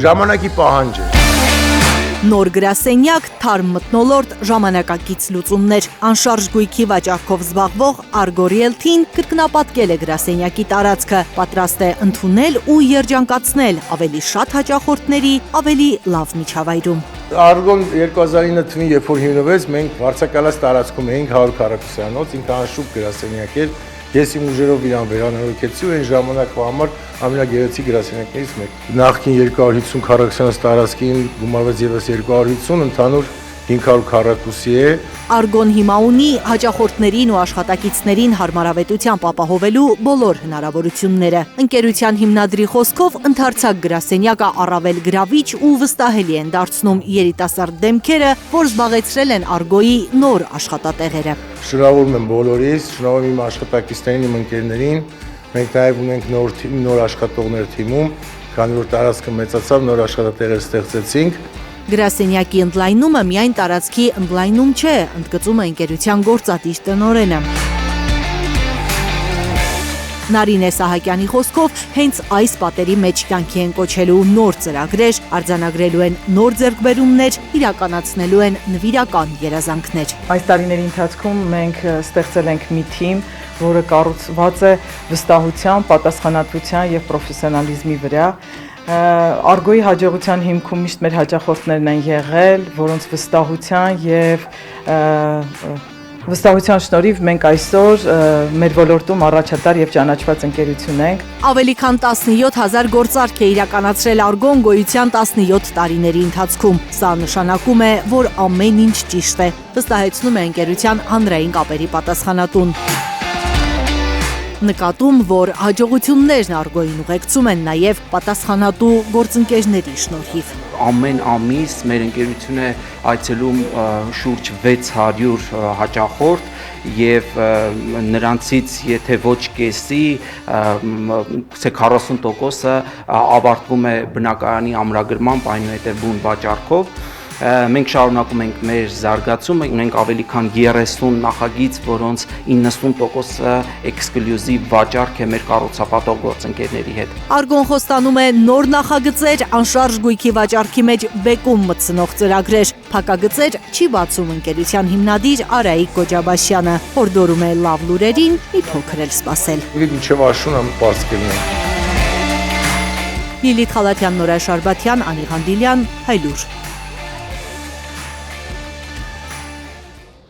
ժամանակի պահանջ էր։ Նոր գրասենյակ, թարմ մթնոլորտ, ժամանակակից լուծումներ, անշարժ գույքի վաճառքով զբաղվող Argo-Realty-ն կրկնապատկել է գրասենյակի տարածքը, պատրաստ է ընդունել ու երջանկացնել ավելի շատ հաճախորդների, ավելի լավ միջավայրում։ Argo-ն 2009 թվականին, երբ որ հիմնվեց, մենք վարձակալած տարածքում էինք 100 քառակուսիանոց, ինքնահաշուկ գրասենյակ էր։ Ես իմ ուժերով իրան վերանորոգեցի ու այն ժամանակվա համար ամենագեղեցիկ գրասենյակներից մեկը։ Նախկին 250 քառակուսիանոց տարածքին գումարվեց եւս 250, ընդհանուր 500 քառակուսի է։ Argo-ն հիմա ունի հաճախորդներին ու աշխատակիցներին հարմարավետությամբ ապահովելու բոլոր հնարավորությունները։ Ընկերության հիմնադրի խոսքով ընդարձակ գրասենյակը առավել գրավիչ ու վստահելի են դարձնում երիտասարդ դեմքերը, որ զբաղեցրել են Argo-ի նոր աշխատատեղերը։ Շնորհավորում եմ բոլորիս, շնորհավորում իմ աշխատակիցներին, իմ ընկերներին։ Մենք նաև ունենք նոր աշխատողներ թիմում, քանի որ տարածքը մեծացավ, նոր աշխատատեղեր ստեղծեցինք։ Գրասենյակի ընդլայնումը միայն տարածքի ընդլայնում չէ, ընդգծում է ընկերության գործադիր տնօրենը։ Նարինե Սահակյանի խոսքով հենց այս պատերի մեջ կյանքի են կոչելու նոր ծրագրեր, արձանագրելու են նոր ձեռքբերումներ, իրականացնելու են նվիրական երազանքներ։ Այս տարիների ընթացքում մենք ստեղծել ենք մի թիմ, որը կառուցված է վստահության, պատասխանատվության եւ պրոֆեսիոնալիզմի վրա։ Argo-ի հաջողության հիմքում միշտ մեր հաճախորդներն են եղել, որոնց վստահության շնորհիվ մենք այսօր մեր ոլորտում առաջատար եւ ճանաչված ընկերություն ենք։ Ավելի քան 17,000 գործարք է իրականացրել Argo-ն գոյության 17 տարիների ընթացքում։ Սա նշանակում է, որ ամեն ինչ ճիշտ է, վստահեցնում է ընկերության հանրային կապերի պատասխանատուն։ Նկատում, որ հաջողություններն Argo-ին ուղեկցում են նաև պատասխանատու գործընկերների շնորհիվ։ Ամեն ամիս մեր ընկերությունը այցելում շուրջ 600 հաճախորդ եւ նրանցից եթե ոչ կեսի, 40%-ը ավարտվում է բնակարանի ամրագրմամբ, այնուհետև բուն վաճառքով։ Մենք շարունակում ենք մեր զարգացումը, ունենք ավելի քան 30 նախագիծ, որոնց 90%-ը էքսկլյուզիվ վաճառք է մեր կառուցապատող գործընկերների հետ։ Argo-ն խոստանում է նոր նախագծեր, անշարժ գույքի վաճառքի մեջ բեկում մտցնող ծրագրեր։ Փակագծեր չի բացում ընկերության հիմնադիր Արայիկ Կոջաբաշյանը, հորդորում է լավ լուրերին մի փոքր էլ սպասել։ Մինչև աշունը պարզ կլինի։ Լիլիթ Խալաթյան, Նորայր Շարբաթյան, Անի Ղանդիլյան, Հայլուր։